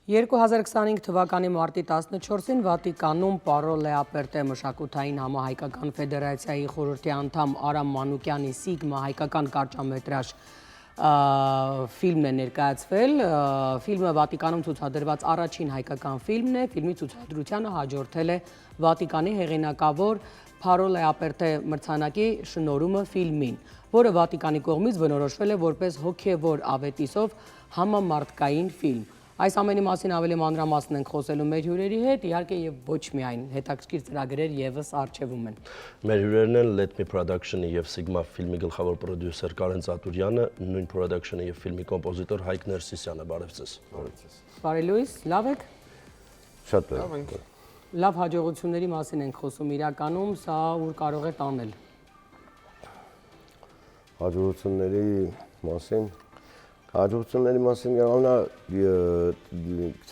2025 թվականի մարտի 14-ին Վատիկանում Պարո Լեապերտե մշակութային համահայկական ֆեդերացիայի խորհրդի անդամ Արամ Մանուկյանի Սիգմա հայկական կարճամետրաժ ֆիլմն է ներկայացվել, ֆիլմը Վատիկանում ցուցադրված առաջին հայկական ֆիլմն է, ֆիլմի ցուցադրությանը հաջորդել է Վատիկանի հեղինակավոր Պարո Լեապերտե մրցանակի շնորհումը ֆիլմին, որը Վատիկանի կողմից բնորոշվել է որպես հոգևոր ավետիսով համամարտկային ֆիլմ։ Այս ամենի մասին ավելի մանրամասն ենք խոսելու մեր հյուրերի հետ, իհարկե եւ ոչ միայն հետաքրքիր ծրագրեր եւս արժևում են։ Մեր հյուրերն են Let Me Production-ի եւ Sigma ֆիլմի գլխավոր պրոդյուսեր Կարեն Ծատուրյանը, նույն production-ի եւ ֆիլմի կոմպոզիտոր Հայկ Ներսիսյանը, բարև ձեզ։ Բարի լույս, լավ եք։ Շատ լավ ենք։ Լավ հաջողությունների մասին ենք խոսում իրականում, սա ուր կարող է տանել։ Հաջողությունների մասին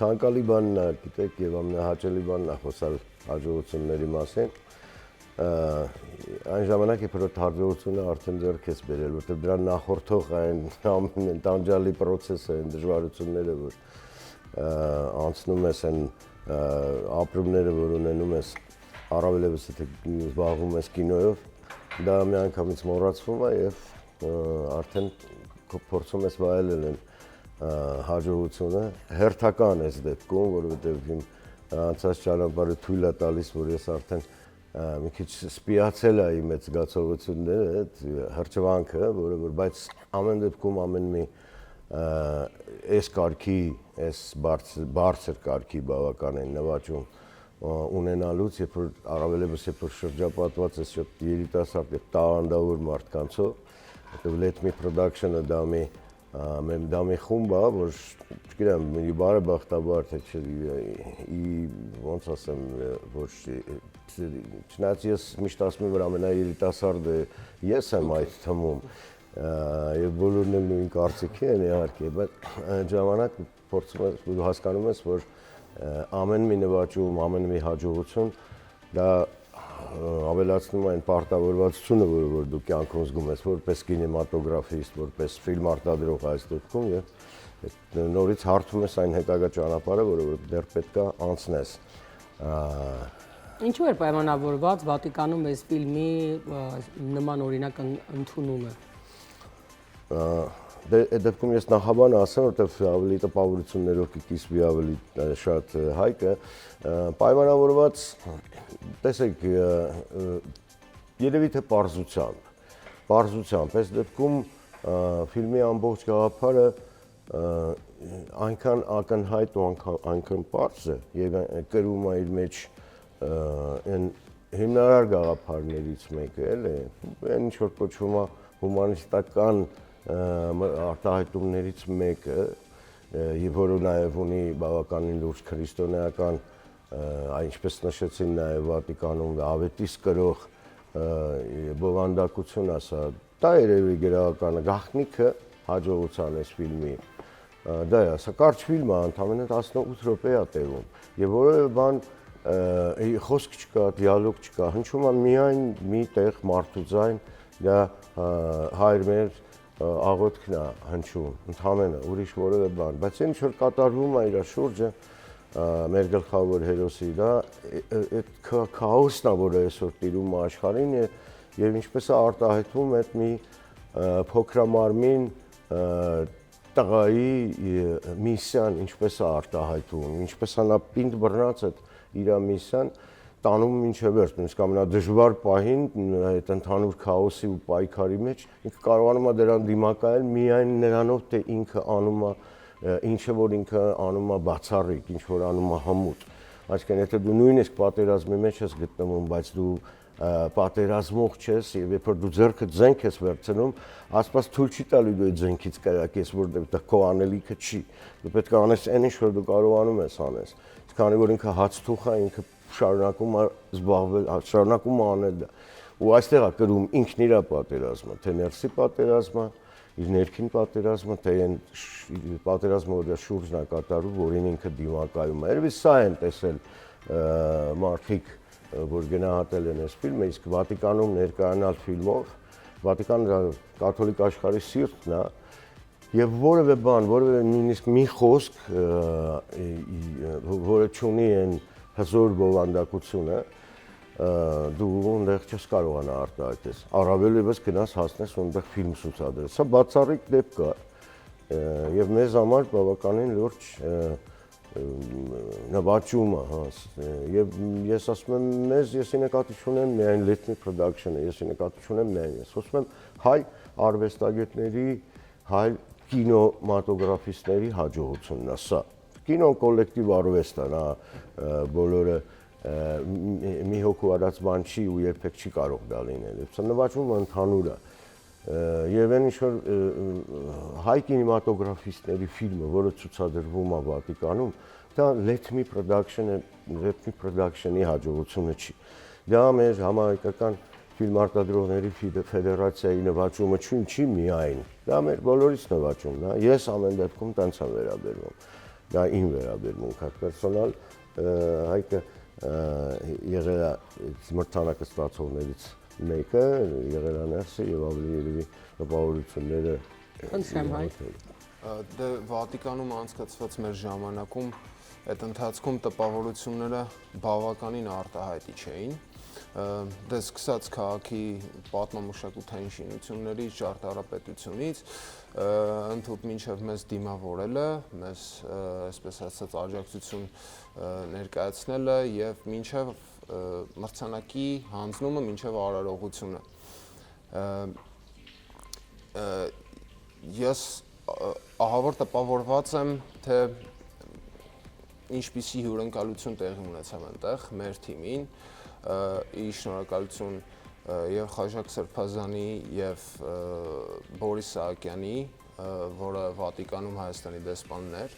ցանկալի բանն է, գիտեք, եւ ամենահաճելի բանն է խոսալ հաջողությունների մասին։ Այն ժամանակ, երբ որ հաջողությունը արդեն ձեռք ես բերել, որտեղ դրան նախորդող այն ամեն տանջալի process-ը, այն դժվարությունները, որ անցնում ես, այն ապրումները, որ ունենում ես, առավելևս եթե զբաղվում ես կինոյով, դա միանգամից մոռացվում է եւ արդեն փորձում ես վայելել են հաջողությունը, հերթական ես դեպքում, որովհետև իմ անցած ճանապարհը թույլ է տալիս, որ ես արդեն մի քիչ սպիացել եմ իմ այդ զգացողությունները, այդ հրճվանքը, որը բայց ամեն դեպքում ամեն մի այս կարգի, այս բարձր կարգի բավականին նվաճում ունենալուց, երբ որ առավելևս երբ որ շրջապատված ես շատ երիտասարդ եւ տաղանդավոր մարդկանցով, Let Me Production-ը դա մի խումբ է, որ չգիտեմ, բարեբախտաբար թե ոնց ասեմ, որ չնայած ես միշտ ասում եմ, որ ամենաերիտասարդը ես եմ այդ թվում, եւ բոլորն էլ նույն կարծիքի են իհարկե, բայց այն ժամանակ փորձում ես ու հասկանում ես, որ ամեն մի նվաճում, ամեն մի հաջողություն դա ավելացնում այն պարտավորվածությունը, որ դու կյանքում զգում ես, որպես կինեմատոգրաֆիստ, որպես ֆիլմ արտադրող այս դեպքում եւ նորից հարթում ես այն հետագա ճանապարհը, որը դեռ պետք է անցնես։ Ինչու էր պայմանավորված Վատիկանում այս ֆիլմի նման օրինակ ընդունումը։ Այդ դեպքում ես նախաբան ասեմ, որտեղ ավելի տպավորություններով կիսվի ավելի շատ Հայկը, պայմանավորված, տեսեք, երևի թե պարզությամբ, այս դեպքում ֆիլմի ամբողջ գաղափարը այնքան ակնհայտ ու այնքան պարզ է եւ կրում է իր մեջ այն հիմնարար գաղափարներից մեկը, էլի, այն ինչ որ կոչվում է հումանիստական արտահայտումներից մեկը, եւ որը նաեւ ունի բավականին լուրջ քրիստոնեական, ինչպես նշեցին նաեւ Վատիկանում ավետիս կրող բովանդակություն ասա, դա երևի գրողականը գաղտնիքը հաջողության այս ֆիլմի, դա է, սա կարճ ֆիլմ է, ընդամենը 18 րոպե է տևում, եւ որևէ բան խոսք չկա, դիալոգ չկա, հնչում է միայն մի տեղ մարդու ձայն, դա հայր մեր աղոթքն է հնչում, ընդհանրապես ուրիշ որևէ բան, բայց ինչ որ կատարվում է իր շուրջը մեր գլխավոր հերոսի, դա այդ քաոսն է, որը այսօր տիրում է աշխարհին եւ ինչպես է արտահայտվում այդ մի փոքրամարմին տղայի միսիան, ինչպես է արտահայտվում, ինչպես է նա պինդ բռնած այդ իր միսիան տանում մինչև վերջ, նույնիսկ ամենադժվար պահին այդ ընդհանուր քաոսի ու պայքարի մեջ ինքը կարողանում է դրան դիմակայել միայն նրանով, թե ինքը անում է ինչը որ ինքը անում է բացառիկ, ինչ որ անում է հմուտ։ Այսինքն եթե դու նույնիսկ պատերազմի մեջ ես գտնվում, բայց դու պատերազմող չես եւ երբ որ դու ձեռքդ զենք ես վերցնում, ասպաս թույլ չի տալու դու այդ զենքից կրակես, որտեղ դա քո անելիքը չի։ Դու պետք է անես այն ինչ որ դու կարողանում ես անես։ Քանի որ ինքը հացթուխ է, ինքը շարունակում է զբաղվել, շարունակում է անել դա։ Ու այստեղ է կրում ինքն իր պատերազմը, թե ներսի պատերազմը, իր ներքին պատերազմը, թե այն պատերազմը, որ շուրջն է կատարում, որին ինքը դիմակայում է։ Երևի սա են տեսել մարդիկ, որ գնահատել են այս ֆիլմը, իսկ Վատիկանում ներկայանալ ֆիլմով, Վատիկանը կաթոլիկ աշխարհի սիրտն է, Եվ որևէ բան, որևէ նույնիսկ մի խոսք, որը չունի այն հզոր բովանդակությունը, դու այնտեղ չես կարողանա արտահայտես։ Առավել ևս գնաս հասնես այնտեղ ֆիլմ ցուցադրես։ Սա բացառիկ դեպք է եւ մեզ համար բավականին լուրջ նվաճում է, հա, եւ ես ասում եմ մեզ, ես նկատի ունեմ միայն Let Me Production-ը, ես նկատի ունեմ միայն ես խոսում եմ հայ արվեստագետների, հայ կինոմատոգրաֆիստների հաջողությունն է սա։ Կինոն կոլեկտիվ արվեստ է, նա բոլորը մի հոգու արած բան չի ու երբեք չի կարող դա լինել։ Սա նվաճումը ընդհանուր է։ Եվ այն ինչ-որ հայ կինեմատոգրաֆիստների ֆիլմը, որը ցուցադրվում է Վատիկանում, դա Let Me Production-ի հաջողությունը չի։ Դա մեր համահայկական ֆիլմ արտադրողների ֆեդերացիայի նվաճումը չի միայն, դա մեր բոլորիս նվաճումն է։ Ես ամեն դեպքում տենց եմ վերաբերվում։ Դա իմ վերաբերմունք է պերսոնալ, Հայկը եղել է մրցանակը ստացողներից մեկը, եղել է ներսը եւ ավելի երևի տպավորությունները Խնդրեմ Հայկ։ Դե Վատիկանում անցկացված մեր ժամանակում այդ ընթացքում տպավորությունները բավականին արտահայտիչ էին։ Դե սկսած քաղաքի պատմամշակութային շինություններից, ճարտարապետությունից, ընդհանուր մինչև մեզ դիմավորելը, մեզ այսպես ասած աջակցություն ներկայացնելը եւ մինչև մրցանակի հանձնումը, մինչև արարողությունը։ Ես ահավոր տպավորված եմ, թե ինչպիսի հյուրընկալություն տեղի ունեցավ այնտեղ մեր թիմին, ի շնորհակալություն եւ Խաժակ Սրբազանի եւ Բորիս Սահակյանի, որը Վատիկանում Հայաստանի դեսպանն էր,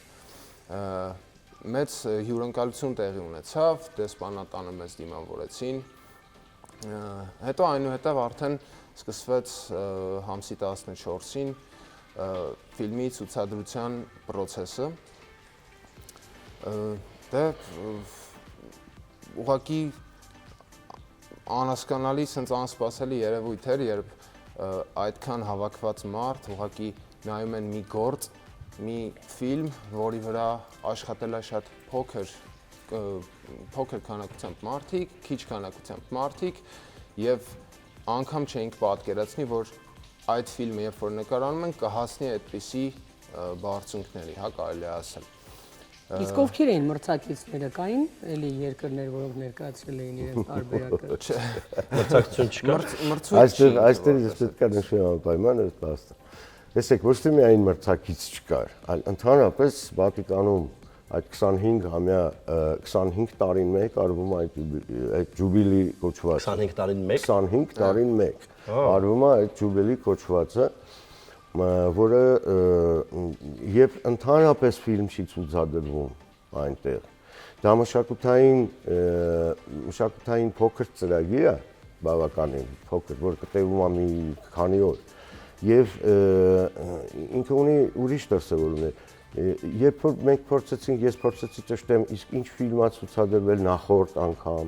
մեծ հյուրընկալություն տեղի ունեցավ, դեսպանատանը մեզ դիմավորեցին, հետո այնուհետև արդեն սկսվեց ամսի 14-ին ֆիլմի ցուցադրության process-ը, դե ուղղակի անհասկանալի, սենց անսպասելի երևույթ էր, երբ այդքան հավաքված մարդ ուղղակի նայում են մի գործ, մի ֆիլմ, որի վրա աշխատել է շատ փոքր քանակությամբ մարդիկ, քիչ քանակությամբ մարդիկ եւ անգամ չէինք պատկերացնի, որ այդ ֆիլմը երբ որ նկարանում են կհասնի այդպիսի բարձունքների, հա, կարելի է ասել։ Իսկ ովքեր էին մրցակիցները, կային էլի երկրներ, որոնք ներկայացրել էին իրենց տարբերակը։ Մրցակցություն չկա։ Այստեղ ես պետք է նշեմ անպայման այդ փաստը։ Տեսեք, ոչ թե միայն մրցակից չկար, այլ ընդհանրապես Վատիկանում այդ 25 տարին մեկ արվում է այդ ջուբիլի կոչված։ 25 տարին մեկ։ 25 տարին մեկ արվում է այդ ջուբիլի կոչվածը, որը եւ ընդհանրապես ֆիլմ չի ցուցադրվում այնտեղ։ Դա մշակութային փոքր ծրագիր է, բավականին փոքր, որ կտևում է մի քանի օր։ Եվ ինքը ունի ուրիշ դրսևորումներ։ Երբ որ մենք փորձեցինք, ես փորձեցի ճշտեմ, իսկ ինչ ֆիլմ է ցուցադրվել նախորդ անգամ,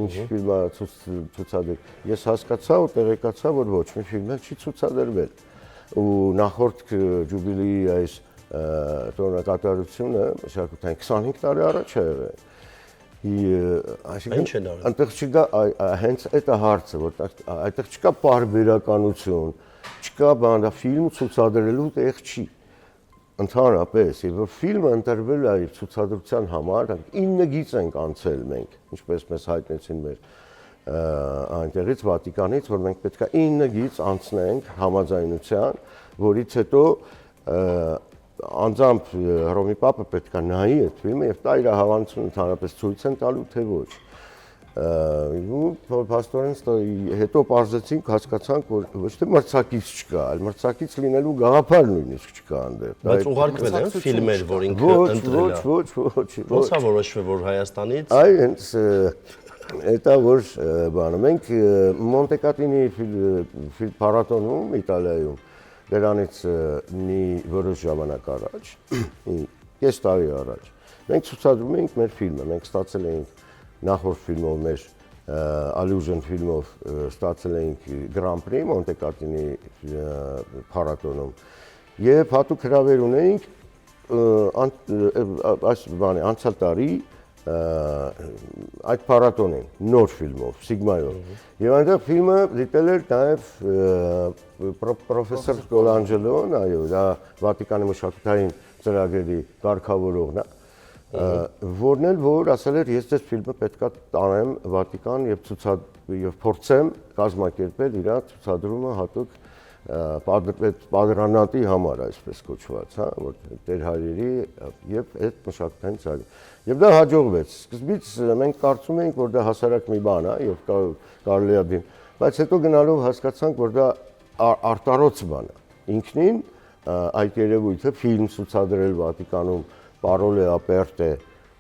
ինչ ֆիլմ է ցուցադրել։ Ես հասկացա ու տեղեկացա, որ ոչ մի ֆիլմ չի ցուցադրվել։ Ու նախորդ ջուբիլիի այս տոնակատարությունը մշակութային 25 տարի առաջ է եղել։ Այսինքն այնտեղ չկա հենց այդ հարցը, որ այդտեղ չկա պարբերականություն, չկա բան, դա ֆիլմ ցուցադրելու տեղ չի։ Ընդհանրապես, եւ որ ֆիլմը ընտրվել է ցուցադրության համար, 9 գիծ ենք անցել մենք, ինչպես մեզ հայտնեցին մեր այնտեղից Վատիկանից, որ մենք պետք է 9 գիծ անցնենք համաձայնության, որից հետո անձամբ Հռոմի Պապը պետք է նայի այդ ֆիլմը եւ տա իր հավանությունը ընդհանրապես ցույց են տալու թե ոչ։ Ու փաստորեն հետո պարզեցինք, հասկացանք, որ ոչ թե մրցակից չկա, այլ մրցակից լինելու գաղափար նույնիսկ չկա այնտեղ։ Բայց ուղարկվել են ֆիլմեր, որ ինքը ընտրել է։ Ոչ։ Ոնց է որոշվել, որ Հայաստանից։ Այ հենց Դա որ բանը մենք Մոնտեկատինի փառատոնում Իտալիայում դրանից մի որոշ ժամանակ առաջ, կես տարի առաջ, մենք ցուցադրում էինք մեր ֆիլմը, մենք ստացել էինք նախորդ ֆիլմով մեր Allusion ֆիլմով ստացել էինք Grand Prix Մոնտեկատինի փառատոնում Եվ հատուկ հրավեր ունեինք այս բանի անցյալ տարի այդ փառատոնին նոր ֆիլմով Sigma-ով եւ այնտեղ ֆիլմը դիտել էր նաեւ պրոֆեսոր Կոլանջելոն, այո, դա Վատիկանի մշակութային ծրագրերի կարգավորողն է, որն էլ որ ասել էր ես այս ֆիլմը պետքա տանեմ Վատիկան եւ փորձեմ կազմակերպել իր ցուցադրումը հատուկ պատրանատի համար, այսպես կոչված, հա, որ Տեր հայրերի եւ այդ մշակութային ծրագիր։ Եվ դա հաջողվեց։ Սկզբից մենք կարծում էինք, որ դա հասարակ մի բան է եւ կարելի է դին, բայց հետո գնալով հասկացանք, որ դա արտարոց բան է։ Ինքնին այդ երևույթը ֆիլմ ցուցադրել Վատիկանում Parole aperte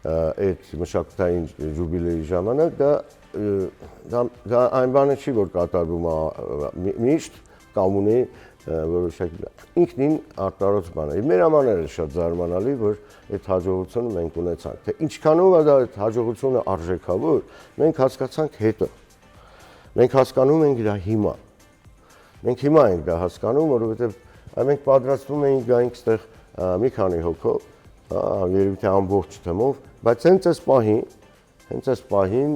այդ մշակութային ջուբիլեի ժամանակ դա այն բանը չի, որ կատարվում է միշտ կամ ունի որոշակի ինքնին արտարոց բան է։ Մեր համար էլ շատ զարմանալի, որ այդ հաջողությունը մենք ունեցանք։ Թե ինչքանով է դա այդ հաջողությունը արժեքավոր, մենք հասկացանք հետո։ Մենք հասկանում ենք դա հիմա։ Մենք հիմա ենք դա հասկանում, որովհետև մենք պատրաստվում էինք գայինք այստեղ մի քանի հոգով, երևի թե ամբողջ թմով, բայց հենց այս պահին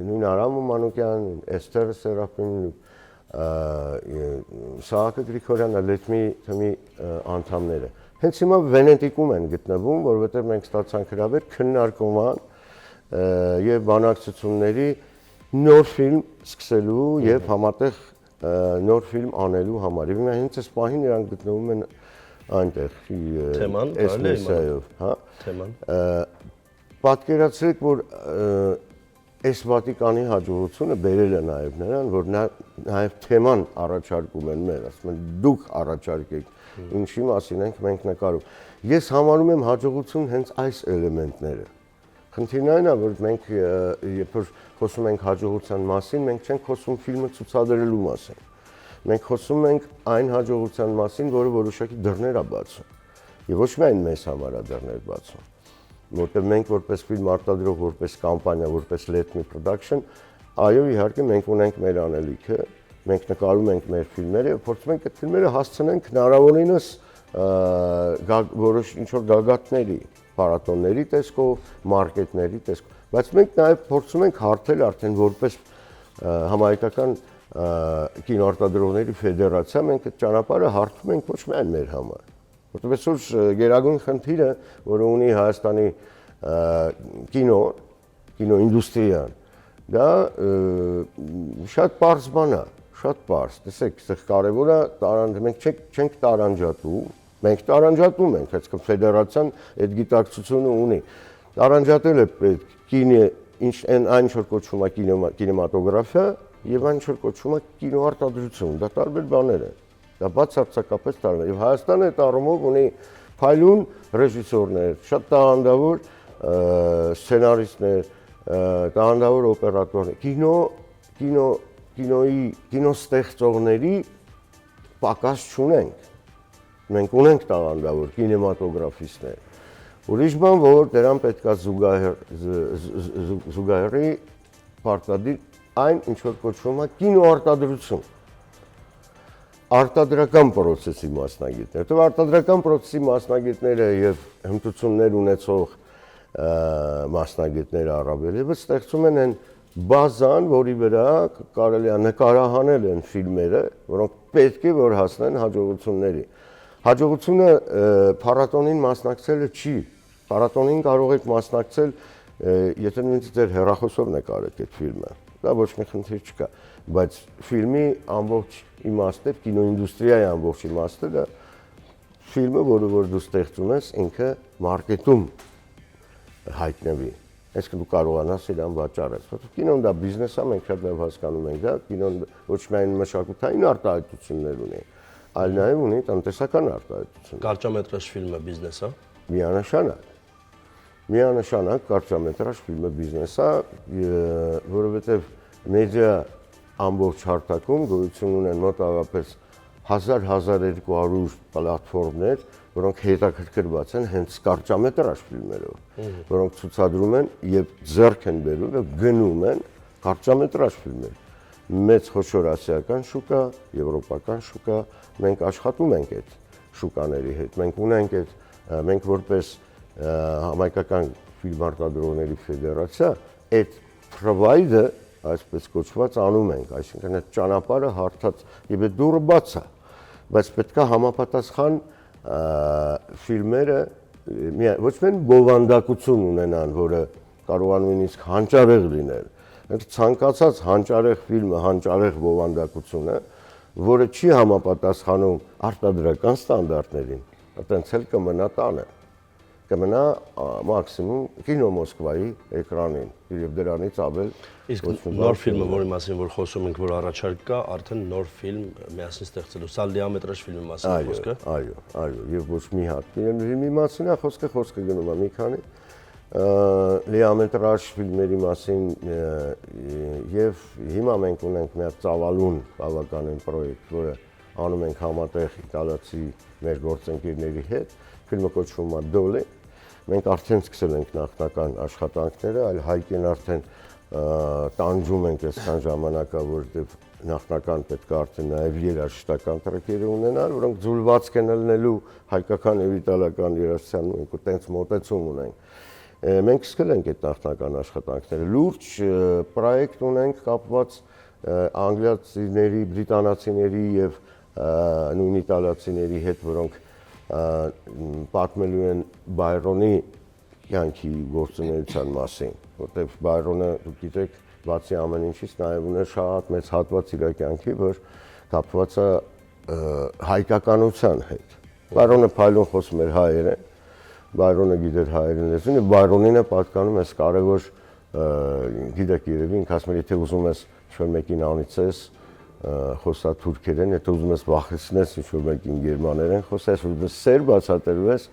նույն Արամ Մանուկյան, Էստեր Սերապին, Սահակը Գրիգորյանը, Լեթմի թմի անդամները հենց հիմա Վենետիկում են գտնվում, որովհետև մենք ստացանք հրավեր քննարկման եւ բանակցությունների նոր ֆիլմ սկսելու եւ համատեղ նոր ֆիլմ անելու համար։ Եվ հենց այս պահին նրանք գտնվում են այնտեղ թեման, հա, թեման։ Պատկերացրեք, որ այս Վատիկանի հաջողությունը բերել է նաև նրան, որ նաև թեման առաջարկում են մեր, ասում են դուք առաջարկեք, ինչի մասին ենք մենք նկարում։ Ես համարում եմ հաջողություն հենց այս էլեմենտները։ Խնդիրն այն է, որ մենք երբ որ խոսում ենք հաջողության մասին, մենք չենք խոսում ֆիլմը ցուցադրելու մասին։ Մենք խոսում ենք այն հաջողության մասին, որը որոշակի դռներ է բացում։ Եվ ոչ միայն մեզ համար է դռներ բացում, որտեղ մենք որպես ֆիլմ արտադրող, որպես կամպանիա, որպես Let Me Production, այո, իհարկե մենք ունենք մեր անելիքը, մենք նկարում ենք մեր ֆիլմերը եւ փորձում ենք այդ ֆիլմերը հասցնենք հնարավորինս որոշ ինչ-որ գագաթների, փառատոնների տեսքով, մարքեթների տեսքով, բայց մենք նաեւ փորձում ենք հարթել արդեն որպես համահայկական կինոարտադրողների ֆեդերացիա, մենք այդ ճանապարհը հարթում ենք ոչ միայն մեր համար, որտեղ այսօր գերագույն խնդիրը, որը ունի Հայաստանի կինոինդուստրիան, դա շատ պարզ բան է, շատ պարզ։ Տեսեք, այստեղ կարևորը մենք չենք տարանջատում, մենք տարանջատում ենք, այսինքն ֆեդերացիան այդ գիտակցությունը ունի։ Տարանջատել է այն ինչ որ կոչվում է կինեմատոգրաֆիա եւ այն ինչ որ կոչվում է կինոարտադրություն, դա տարբեր բաներ են։ Դա բացարձակապես տարբեր է։ Եվ Հայաստանը այդ առումով ունի փայլուն ռեժիսորներ, շատ տաղանդավոր սցենարիստներ, տաղանդավոր օպերատորներ, կինոստեղծողների պակաս չունենք։ Մենք ունենք տաղանդավոր կինեմատոգրաֆիստներ։ Ուրիշ բան, որ դրան պետքա զուգահեռի պարտադիր այն ինչ որ կոչվում է կինոարտադրություն։ Արտադրական process-ի մասնագետներ, որտեղ արտադրական process-ի մասնագետները եւ հմտություններ ունեցող մասնագետները առավելևս ստեղծում են այն բազան, որի վրա կարելի է նկարահանել են ֆիլմերը, որոնք պետք է որ հասնեն հաջողությունների։ Հաջողությունը փառատոնին մասնակցելը չի։ Փառատոնին կարող եք մասնակցել, եթե նույնիսկ ձեր հեռախոսով նկարեք այդ ֆիլմը։ Դա ոչ մի խնդիր չկա, բայց ֆիլմի ամբողջ իմաստը, կինոինդուստրիայի ամբողջ իմաստը դա ֆիլմը, որը որ դու ստեղծում ես, ինքը մարքեթում հայտնվի։ Այսինքն դու կարողանաս իրան վաճառել։ Կինոն դա բիզնես է, մենք շատ լավ հասկանում ենք դա, կինոն ոչ միայն մշակութային արտահայտություններ ունի, այլ նաև ունի տնտեսական արտահայտություն։ Կարճամետրաժ ֆիլմը բիզնես է։ Միանշանակ կարճամետրաժ ֆիլմը բիզնես է, որովհետև մեդիա ամբողջ հարթակում գոյություն ունեն մոտավորապես 1000-1200 պլատֆորմներ, որոնք հետաքրքրված են հենց կարճամետրաժ ֆիլմերով, որոնք ցուցադրում են եւ ձեռք են բերում եւ գնում են կարճամետրաժ ֆիլմեր։ մեծ խոշոր ասիական շուկա, եվրոպական շուկա, մենք աշխատում ենք այդ շուկաների հետ։ Մենք որպես համայնքական ֆիլմարտադրողների ֆեդերացիա այդ provide-ը, այսպես կոչված, անում ենք, այսինքն այդ ճանապարհը հարթած եւ այդ դուռը բաց է, բայց պետք է համապատասխան ֆիլմերը ոչ միայն բովանդակություն ունենան, որը կարողանում են իսկ հանճարեղ լինել, այլ ցանկացած հանճարեղ ֆիլմը, հանճարեղ բովանդակությունը, որը չի համապատասխանում արտադրական ստանդարտներին, այտենց էլ կմնա տանը, կմնա մաքսիմում կինո Մոսկվայի էկրանին, եւ դրանից ավել Իսկ նոր ֆիլմը, որի մասին որ խոսում ենք, որ առաջարկ կա, արդեն նոր ֆիլմ միասին ստեղծելու, սա լիամետրաժ ֆիլմի մասին է խոսքը։ Այո, եւ ոչ մի հատ։ Ֆիլմի մասին է խոսքը գնում է մի քանի լիամետրաժ ֆիլմերի մասին եւ հիմա մենք ունենք մի հատ ծավալուն բավականին պրոյեկտ, որը անում ենք համատեղ իտալացի մեր գործընկերների հետ, ֆիլմը կոչվում է Դոլե։ Մենք արդեն սկսել ենք նախնական աշխատանքները, այլ Հայկեն արդեն տանջում ենք այսքան ժամանակա, որովհետև նախնական պետք է արդեն նաև երաժշտական տրեքեր ունենալ, որոնք ձուլվածք են ելնելու հայկական եւ իտալական երաժշտության մենք այտենց մոտեցում ունենք։ Մենք սկսել ենք այդ նախնական աշխատանքները։ Լուրջ պրոյեկտ ունենք կապված անգլիացիների, բրիտանացիների եւ նույն իտալացիների հետ, որոնք պատմելու են Բայրոնի կյանքի գործունեության մասին, որտեղ Բայրոնը, դուք գիտեք, բացի ամեն ինչից նաև ուներ շատ մեծ հատված իր կյանքի, որ կապված է հայկականության հետ։ Բայրոնը փայլուն խոսում էր հայերեն, Բայրոնը գիտեր հայերեն լեզուն, եւ Բայրոնին է պատկանում այս կարևոր, գիտեք երևի, ինքը ասում էր, եթե ուզում ես ինչ-որ մեկին անիծես, խոսա թուրքերեն, եթե ուզում ես վախեցնես ինչ-որ մեկին գերմաներեն, խոսես, ուզում ես սեր բացատրվես,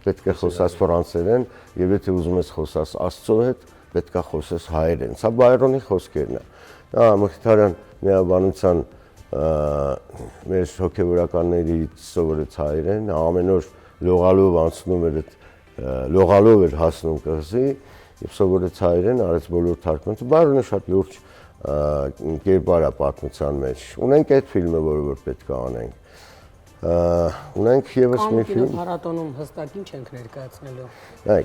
պետք է խոսաս ֆրանսերեն, եւ եթե ուզում ես խոսաս Աստծո հետ, պետք է խոսես հայերեն։ Սա Բայրոնի խոսքերն է։ Դա Մխիթարյան միաբանության մեր հոգեվորականներից սովորեց հայերեն, ամեն օր լողալով անցնում էր լողալով էր հասնում կղզի եւ սովորեց հայերեն, արեց բոլոր թարգմանությունը։ Բայրոնը շատ լուրջ կերպար է պատմության մեջ։ Ունենք այդ ֆիլմը, որ պետք է անենք։ Ունենք եւս մի ֆիլմ։ Կաննի փառատոնում հստակ ինչ ենք ներկայացնելու։ Այ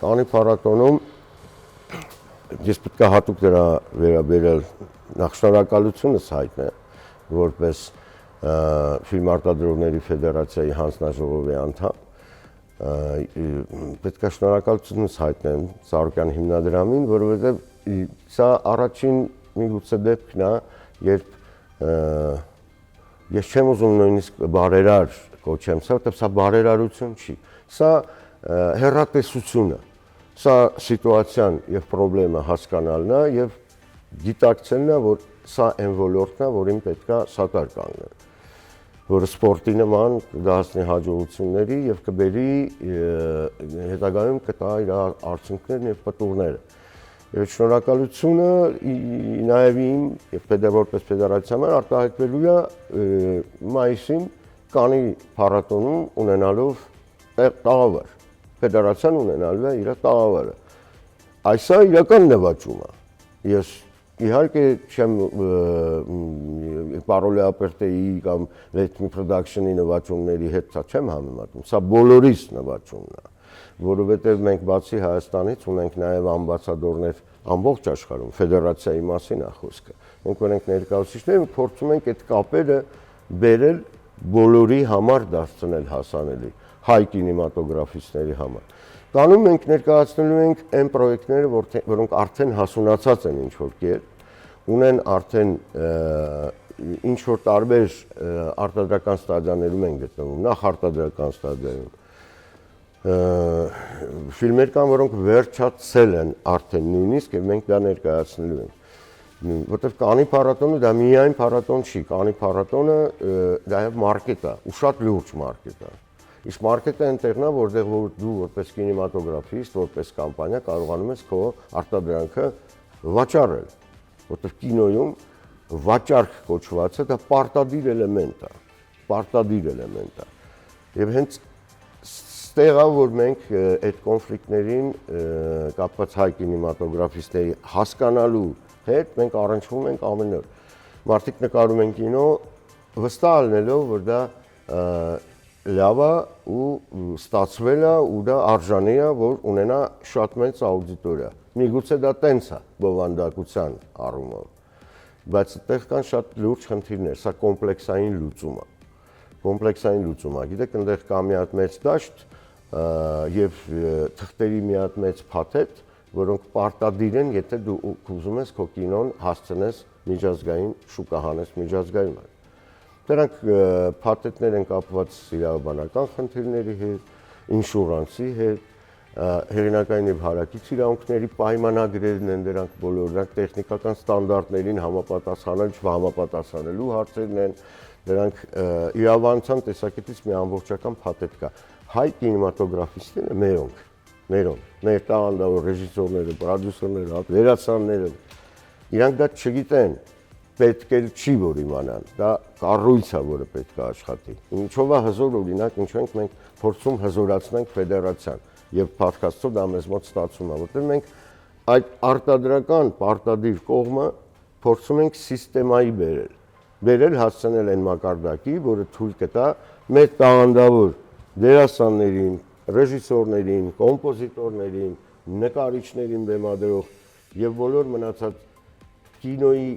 Կաննի փառատոնում ես պետք է հատուկ դրա վերաբերել նախ շնորհակալությունս հայտնել որպես ֆիլմարտադրողների ֆեդերացիայի հանձնաժողովի անդամ պետք է շնորհակալությունս հայտնեմ Սահակյան հիմնադրամին, որովհետև սա առաջին միգուցե դեպքն է, երբ ես չեմ ուզում նույնիսկ բարերար կոչեմ սա, որտեղ սա բարերարություն չի, սա հեռատեսություն է, սա սիտուացիան եւ խնդրեմը հասկանալն է եւ գիտակցելն է, որ սա այն ոլորտն է, որին պետք է սատար կանգնել, որը սպորտի նման կդասնի հաջողությունների եւ կբերի հետագայում կտա իր արդյունքներն եւ պատուղները։ Եվ շնորհակալությունը նաև իմ եւ որպես ֆեդերացիա արտահայտվելու է մայիսին Կաննի փառատոնում ունենալով տաղավար։ Ֆեդերացիան ունենալու է իր տաղավարը։ Այսա իրական նվաճում է։ Ես իհարկե չեմ Պարոլե Ապերտեի կամ Letme Production-ի նվաճումների հետ սա չեմ համեմատում։ Սա բոլորիս նվաճումն է, որովհետև մենք բացի Հայաստանից ունենք նաև ամբասադորներ ամբողջ աշխարհում, ֆեդերացիայի մասին է խոսքը։ Մենք ունենք ներկայացուցիչներ, փորձում ենք այդ կապերը բերել բոլորի համար դարձնել հասանելի, հայ կինեմատոգրաֆիստների համար։ Կաննում մենք ներկայացնելու ենք այն պրոյեկտները, որոնք արդեն հասունացած են ինչ-որ կերպ, ունեն արդեն ինչ-որ տարբեր արտադրական ստադիաներում են գտնվում, նախ արտադրական ստադիայում։ Ֆիլմեր կան, որոնք վերջացել են արդեն նույնիսկ եւ մենք դա ներկայացնելու ենք։ Որտեւ Կաննի փառատոնը դա միայն փառատոն չի, Կաննի փառատոնը դա եւ մարքետ է, ու շատ լուրջ մարքետ է։ Իսկ մարքեթը այնտեղն է, որտեղ դու որպես կինեմատոգրաֆիստ, որպես կամպանիա կարողանում ես քո արտադրանքը վաճառել, որտեղ կինոյում վաճառք կոչվածը դա պարտադիր էլեմենտ է, պարտադիր էլեմենտ է։ Եվ հենց ստեղա, որ մենք այդ կոնֆլիկտներին կապված հայ կինեմատոգրաֆիստների հասկանալու հետ մենք առնչվում ենք ամեն օր։ մարդիկ նկարում են կինո վստահ ալնելով, որ դա լավ է ու ստացվել է ու դա արժանի է, որ ունենա շատ մեծ աուդիտորիա։ Միգուցե դա տենց է բովանդակության առումով, բայց այդտեղ կան շատ լուրջ խնդիրներ, սա կոմպլեքսային լուծում է։ Կոմպլեքսային լուծում է։ Գիտեք, այնտեղ կա մի հատ մեծ դաշտ եւ թղթերի մի հատ մեծ փաթեթ, որոնք պարտադիր են, եթե դու ուզում ես քո կինոն հասցնես միջազգային շուկա հանես միջազգային։ Դրանք փաթեթներ են կապված իրավաբանական խնդիրների հետ, ինշուրանսի հետ, հեղինակային եւ հարակից իրավունքների պայմանագրերն են դրանք բոլորը, դրանք տեխնիկական ստանդարտներին համապատասխանել, չհամապատասխանելու հարցերն են, դրանք իրավաբանության տեսակետից մի ամբողջական փաթեթ կա։ Հայ կինեմատոգրաֆիստները մերոնք, մեր տաղանդավոր ռեժիսորները, պրոդյուսերները, վերացանները, իրանք դա չգիտեն, պետք էլ չի որ իմանան, դա կառույց է, որը պետք է աշխատի։ Ինչով է հզոր, օրինակ, ինչու ենք մենք փորձում հզորացնենք ֆեդերացիան եւ փաթքաստով դա մեզ մոտ ստացվում է, որտեղ մենք այդ արտադրական պարտադիր կողմը փորձում ենք սիստեմայի բերել հասցնել այն մակարդակի, որը թույլ կտա մեր տաղանդավոր դերասաններին, ռեժիսորներին, կոմպոզիտորներին, նկարիչներին բեմադրող եւ բոլոր մնացած կինոյի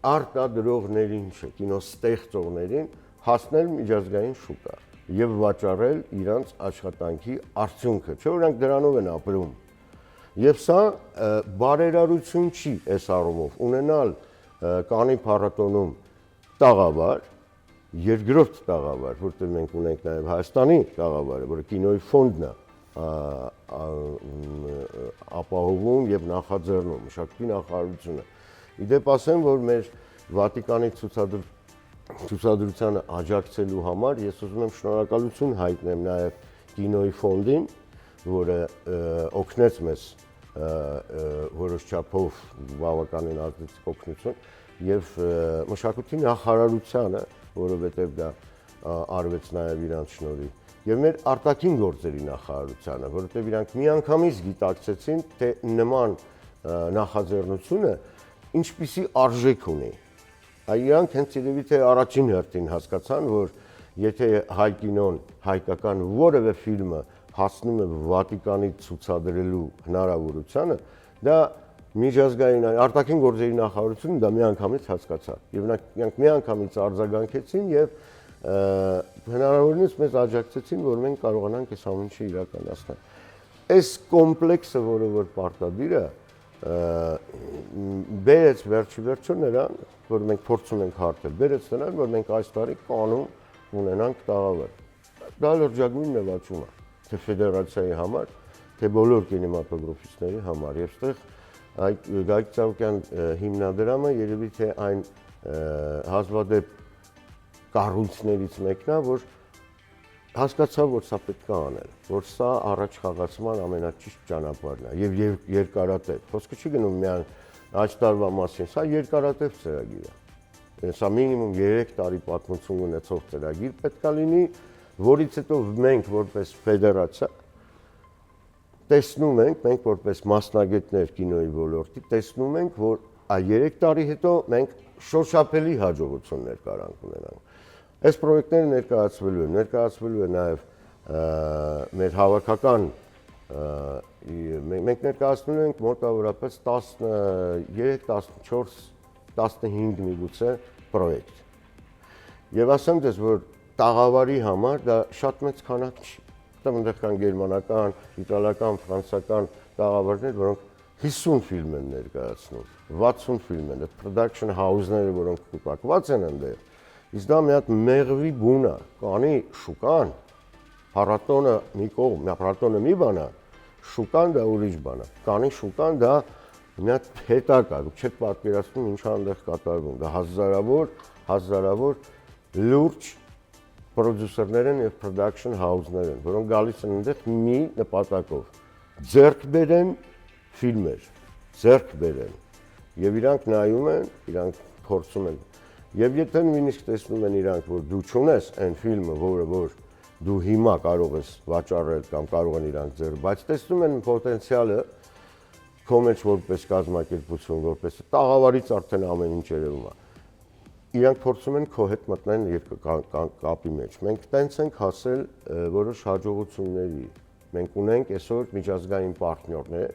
արտադրողներին, կինոստեղծողներին հասնել միջազգային շուկա եւ վաճառել իրանց աշխատանքի արդյունքը, չէ՞ որ դրանով են ապրում։ Եվ սա բարերարություն չի այս առումով ունենալ Կաննի փառատոնում տաղավար, երկրորդ տաղավար, որտեղ մենք ունենք նաեւ Հայաստանի տաղավարը, որը կինոյի ֆոնդն է ապահովում եւ նախաձեռնում, մշակույթի նախարարությունը։ Իդեպ ասեմ, որ մեր Վատիկանի ցուցադրությանը աջակցելու համար ես ուզում եմ շնորհակալություն հայտնեմ նաեւ կինոյի ֆոնդին, որը օգնեց մեզ որոշ չափով բավականին ազդեցիկ օգնություն եւ մշակույթի նախարարությանը, որովհետեւ դա արվեց նաեւ իրանց շնորհիվ եւ մեր արտաքին գործերի նախարարությանը, որովհետեւ իրանք միանգամից գիտակցեցին, թե նման նախաձեռնությունը ինչպիսի արժեք ունի։ Իրանք հենց երևի թե առաջին հերթին հասկացան, որ եթե հայ կինոն, հայկական որևէ ֆիլմը հասնում է Վատիկանի ցուցադրելու հնարավորությանը, դա միջազգային արտաքին գործերի նախարարությունը դա միանգամից հասկացավ։ Եվ նրանք միանգամից արձագանքեցին եւ հնարավորինս մեզ աջակցեցին, որ մենք կարողանանք այս ամեն ինչը իրականացնել։ Այս կոմպլեքսը, որը որ պարտադիր է, բերեց վերջիվերջո նրան, որ մենք փորձում ենք հարթել, բերեց նրան, որ մենք այս տարի կանոն ունենանք տաղավար։ Դա լրջագույն նվաճում է, թե ֆեդերացիայի համար, թե բոլոր կինեմատոգրաֆիստների համար։ Եվ այստեղ Գագիկ Ծառուկյան հիմնադրամը երևի թե այն հազվադեպ կառույցներից մեկն է, որ հասկացավ, որ սա պետք է անել, որ սա առաջ խաղացման ամենաճիշտ ճանապարհն է եւ երկարատև։ Խոսքը չի գնում միայն այս տարվա մասին, սա երկարատև ծրագիր է։ Սա մինիմում 3 տարի պատմություն ունեցող ծրագիր պետք է լինի, որից հետո մենք որպես ֆեդերացիա տեսնում ենք, մենք որպես մասնագետներ կինոյի ոլորտի տեսնում ենք, որ 3 տարի հետո մենք շոշափելի հաջողություններ կարանք ունենանք։ Այս պրոյեկտները ներկայացվելու է նաև մեր հավաքական մենք ներկայացնում ենք մոտավորապես 13, 14, 15 միգուցե պրոյեկտ։ Եվ ասեմ դες, որ տաղավարի համար դա շատ մեծ քանակ չի։ Այնտեղ կան գերմանական, իտալական, ֆրանսիական տաղավարներ, որոնք 50 ֆիլմ են ներկայացնում, 60 ֆիլմ են, production house-ները, որոնք կուտակված են այնտեղ։ Իսկ դա մի հատ մեղվի բուն է, Կաննի շուկան, փառատոնը մի կողմ, փառատոնը մի բան է, շուկան դա ուրիշ բան է։ Կաննի շուկան դա մի հատ հետակ է, դուք չեք պատկերացնում ինչ այնտեղ կատարվում։ Դա հազարավոր լուրջ պրոդյուսերներ են եւ production house-ներ են, որոնք գալիս են այնտեղ մի նպատակով՝ ձեռք բերեն ֆիլմեր, ձեռք բերեն։ Եվ իրանք նայում են, իրանք փորձում են։ Եվ եթե նույնիսկ տեսնում են իրանք, որ դու չունես այն ֆիլմը, որ դու հիմա կարող ես վաճառել կամ կարող են իրանք ձեռք, բայց տեսնում են պոտենցիալը քո մեջ որպես կազմակերպություն, որպես տաղավարից արդեն ամեն ինչ երևում է։ իրանք փորձում են քո հետ մտնել կապի մեջ։ Մենք տենց ենք հասել որոշ հաջողությունների։ Մենք ունենք այսօր միջազգային պարտներներ,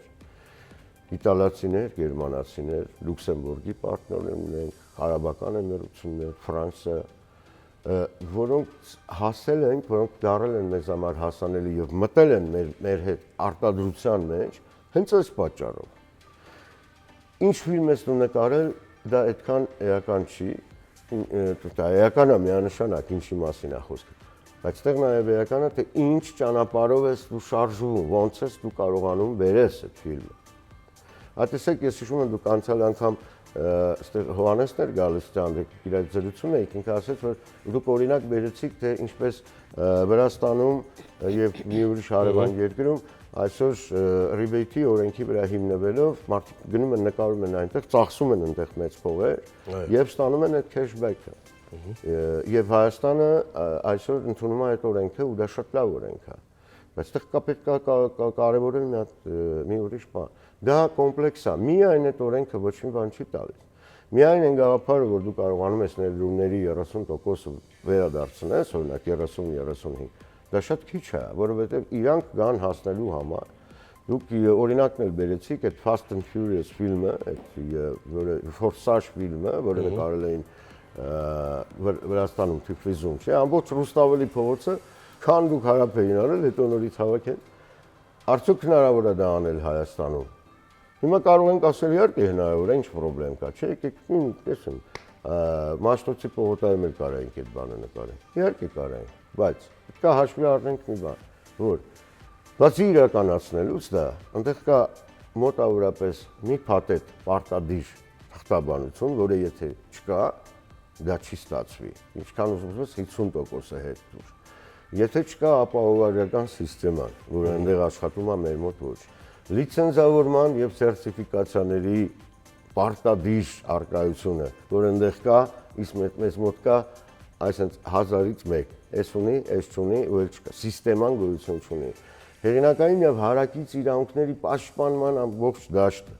իտալացիներ, գերմանացիներ, Լյուքսեմբուրգի պարտներ ունենք, արաբական էմիրություններ, Ֆրանսիա, որոնք հասել են, որոնք դարել են մեզ համար հասանելի եւ մտել են մեր հետ արտադրության մեջ, հենց այս պատճառով։ Ինչ ֆիլմ ես դու նկարել, դա այդքան էական չի, դա էական է միանշանակ ինչի մասին է խոսքը։ Բայց այդտեղ նաեւ էական է, թե ինչ ճանապարհով ես դու շարժվում, ոնց ես դու կարողանում վերես այդ ֆիլմը։ Այդտեղ ես հիշում եմ դուք անցյալ անգամ այստեղ Հովանեսն էր գալիս ճանդեք իր զրուցում էիք, ինքը ասաց, որ դուք օրինակ բերեցիք, թե ինչպես Վրաստանում եւ մի ուրիշ հարևան երկրում այսօր ռիբեյթի օրենքի վրա հիմնվելով մարդիկ գնում են նկարում են այնտեղ, ծախսում են այնտեղ մեծ փողեր եւ ստանում են այդ քեշբեքը։ Եվ Հայաստանը այսօր ընդունում է այդ օրենքը ու դա շատ լավ օրենք է։ Բայց այդտեղ պետք է կարևորել մի ուրիշ բան։ Դա կոմպլեքս է։ Միայն այդ օրենքը ոչ մի բան չի տալիս։ Միայն այն գաղափարը, որ դու կարողանում ես ներդրումների 30% վերադարձնես, օրինակ 30-35, դա շատ քիչ է, որովհետև իրանք կան հասնելու համար։ Դուք օրինակն էլ բերեցիք այդ Fast and Furious ֆիլմը, այդ Forsage ֆիլմը, որը նկարել էին Վրաստանում Թիֆլիսում, չէ՞, ամբողջ Ռուստավելի փողոցը, քան դուք հարապ էին արել, հետո նորից հավաքեն։ Արդյոք հնարավոր է դա անել Հայաստանում։ Հիմա կարող ենք ասել իհարկե հնարավոր է, ինչ խնդրեմ կա, չէ՞, եկեք տեսնեմ, Մաշտոցի պողոտայում էլ կարայինք այդ բանը նկարել։ Իհարկե կարայինք, բայց պետք է հաշվի առնենք մի բան, որ բացի իրականացնելուց դա, այնտեղ կա մոտավորապես մի փաթեթ պարտադիր թղթաբանություն, որը եթե չկա, դա չի ստացվի։ Ինչքան ուզում ես 50% է հետ դուր։ Եթե չկա ապահովագրական համակարգ, որը այնտեղ աշխատում է մեր մոտ ոչ, լիցենզավորման եւ սերտիֆիկացիաների պարտադիր արկայությունը, որ այնտեղ կա, իսկ մեզ մոտ կա, այսինքն 1000-ից 1, այս ունի, այս չունի, ու էլ չկա, համակարգան գոյություն չունի։ Հեղինակային եւ հարակից իրավունքների պաշտպանման ամբողջ դաշտը։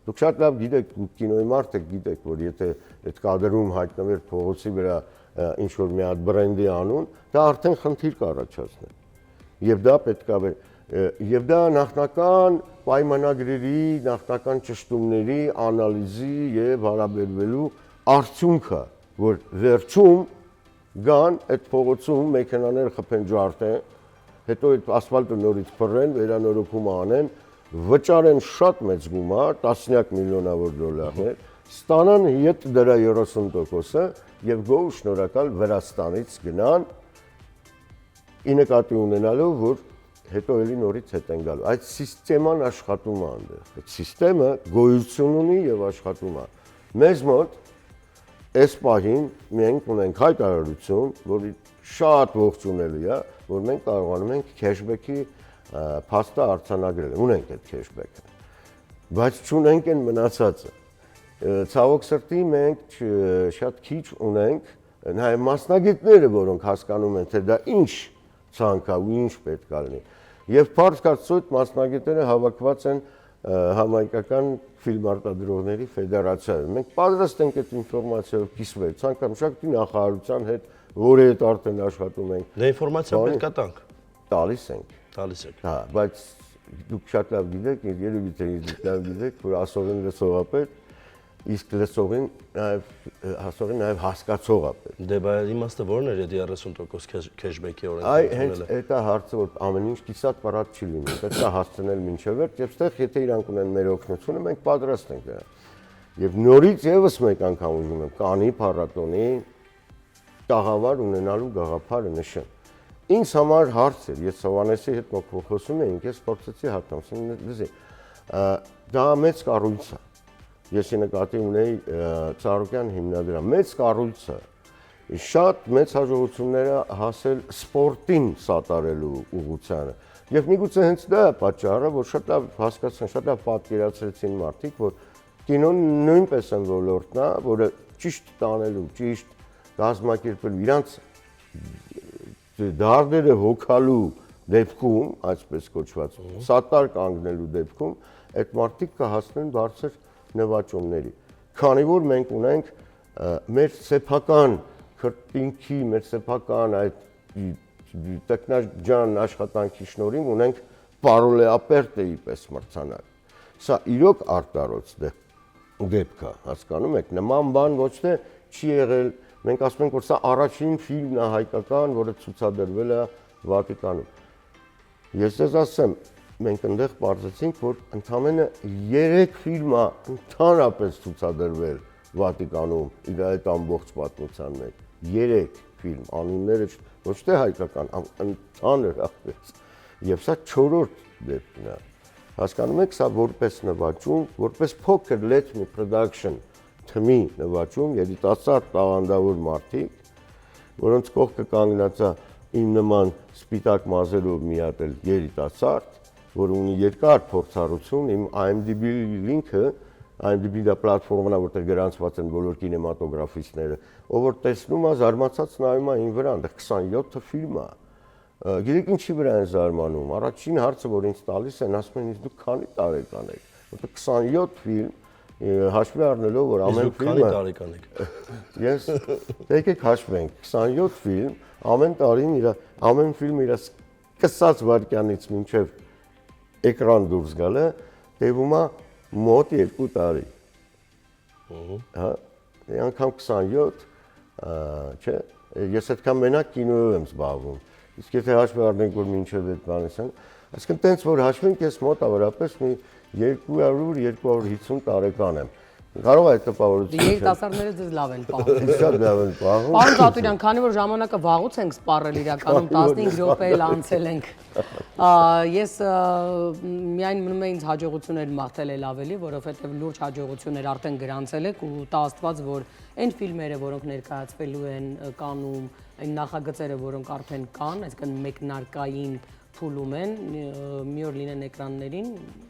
Դուք շատ լավ գիտեք, կինոյի մարդ եք, գիտեք, որ եթե այդ կադրում հայտնվեր փողոցի վրա ինչ որ մի հատ բրենդի անուն, դա արդեն խնդիր կառաջացնի։ Եվ դա պետք է եւ դա նախնական պայմանագրերի, նախնական ճշտումների, անալիզի եւ հարաբերվելու արդյունքը, որ վերջում գան այդ փողոցում մեքենաներ խփեն ջարդեն, հետո այդ ասֆալտը նորից փռեն, վերանորոգում անեն, վճարեն շատ մեծ գումար, տասնյակ միլիոնավոր դոլարներ, ստանան հետ դրա 30%-ը եւ գոհ շնորհակալ Վրաստանից գնան ի նկատի ունենալով, որ հետո էլի նորից հետ են գալու։ Այդ համակարգն աշխատում է այնտեղ։ Այդ համակարգը գոյություն ունի եւ աշխատում է։ Մեզ մոտ այս պահին մենք ունենք հայտարարություն, որի շատ ողջունելի է, որ մենք կարողանում ենք քեշբեքի փաստը արձանագրել, ունենք այդ քեշբեքը, բայց չունենք այն մնացածը։ Ցավոք սրտի մենք շատ քիչ ունենք նաև մասնագետները, որոնք հասկանում են, թե դա ինչ ցանկ է ու ինչ պետք է լինի։ Եվ բարձ կարծոք մասնագետները հավաքված են համայնքական ֆիլմ արտադրողների ֆեդերացիայում։ Մենք պատրաստ ենք այդ ինֆորմացիայով կիսվել ցանկամշակի նախարարության հետ, որի հետ արդեն աշխատում ենք։ Դա ինֆորմացիա պետք է տանք։ Տալիս ենք։ Տալիս եք։ Հա, բայց դուք շատ լավ գիտեք, երևի թե լավ գիտեք, որ ասողին լսողապետ, իսկ լսողին նաև հասկացողապետ։ Դե բայց իմաստը ո՞րն էր այդ 30% քեշբեքի օրենքը։ Այ հենց դա հարցը, որ ամեն ինչ կիսատ պարատ չի լինի, պետք է հասցնել մինչև վերջ, եւ այստեղ եթե իրանք ունեն մեր օգնությունը, մենք պատրաստ ենք դրան։ Եվ նորից եւս մեկ անգամ ուզում եմ կանի փառատոնի տաղավար ունենալու գաղափարը նշեմ։ Ինձ համար հարց էր, ես Հովանեսի հետ խոսում էինք, ես փորձեցի հարցնել, լսի, դա մեծ կառույց է։ Ես նկատի ունեի Ծառուկյան հիմնադրամ, մեծ կառույց է, շատ մեծ հաջողությունները հասել սպորտին սատարելու ուղղությանը։ Եվ միգուցե հենց դա է պատճառը, որ շատ լավ հասկացան, շատ լավ պատկերացրեցին մարդիկ, որ կինոն նույնպես են ոլորտն է, որը ճիշտ տանելու, ճիշտ կազմակերպելու իրանց դարդերը հոգալու դեպքում, այսպես կոչված, սատար կանգնելու դեպքում, այդ մարդիկ կհասնեն բարձր նվաճումների։ Քանի որ մենք ունենք մեր սեփական քրտինքի, մեր սեփական այդ տեխնաջան աշխատանքի շնորհիվ ունենք Պարոլեապերտեի պես մրցանակ։ Սա իրոք արտարոց դեպք է, հասկանում եք, նման բան ոչ թե չի եղել, մենք ասում ենք, որ սա առաջին ֆիլմն է հայկական, որը ցուցադրվել է Վատիկանում։ Ես ձեզ ասեմ, մենք այնտեղ պարզեցինք, որ ընդամենը 3 ֆիլմ է ընդհանրապես ցուցադրվել Վատիկանում իր այդ ամբողջ պատմության մեջ։ 3 ֆիլմ, անունները ոչ թե հայկական, ընդհանրապես։ Եվ սա 4-րդ դեպքն է։ Հասկանում եք, սա որպես նվաճում, որպես փոքր let me production թմի նվաճում, երիտասարդ տաղանդավոր մարդիկ, որոնց կողքը կանգնած է իմ նման սպիտակ մազերով մի հատ երիտասարդ, որ ունի երկար փորձառություն, իմ IMDb լինքը, IMDb դա պլատֆորմն է, որտեղ գրանցված են բոլոր կինեմատոգրաֆիստները, ով որ տեսնում է, զարմացած նայում է ին վրա, այնտեղ 27 ֆիլմ է։ Գիտեք ինչի վրա են զարմանում։ Առաջին հարցը, որ ինձ տալիս են, ասում են, դուք քանի տարեկան եք։ Որտեղ 27 ֆիլմ, հաշվի առնելով, որ ամեն ֆիլմը քանի տարեկան եք։ Ես եկեք հաշվենք, 27 ֆիլմ, ամեն տարին ամեն ֆիլմը իր սկսած վայրկյանից մինչև էկրան դուրս գալը տևում է մոտ 2 տարի։ Հա, անգամ 27, չէ, ես այդքան մենակ կինոյով եմ զբաղվում։ Իսկ եթե հաշվի առնենք, որ մինչև այդ բանից են, այսինքն տենց որ հաշվենք, ես մոտավորապես մի 200-250 տարեկան եմ։ Կարող է այդ տպավորությունը։ Երիտասարդները ձեզ լավ են պահում։ Շատ լավ են պահում։ Պարոն Ծատուրյան, քանի որ ժամանակը վաղուց ենք սպառել իրականում 15 րոպե էլ անցել ենք։ Ես միայն մնում է ինձ հաջողություններ մաղթել էլ ավելի, որովհետև լուրջ հաջողություններ արդեն գրանցել եք ու տա Աստված, որ այն ֆիլմերը, որոնք ներկայացվելու են Կաննում, այն նախագծերը, որոնք արդեն կան, այսինքն մեկնարկային փուլում են, մի օր լինեն էկրաններին,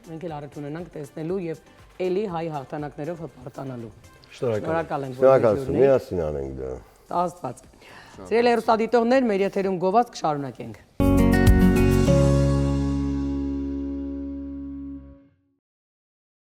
մենք էլ առիթ ունենանք տեսնելու եւ էլի հայ հաղթանակներով հպարտանալու։ Շնորհակալ ենք, որ դուրս միասին անենք դա։ Աստված։ Սիրելի հեռուստադիտողներ, մեր եթերում գովազդ կշարունակենք։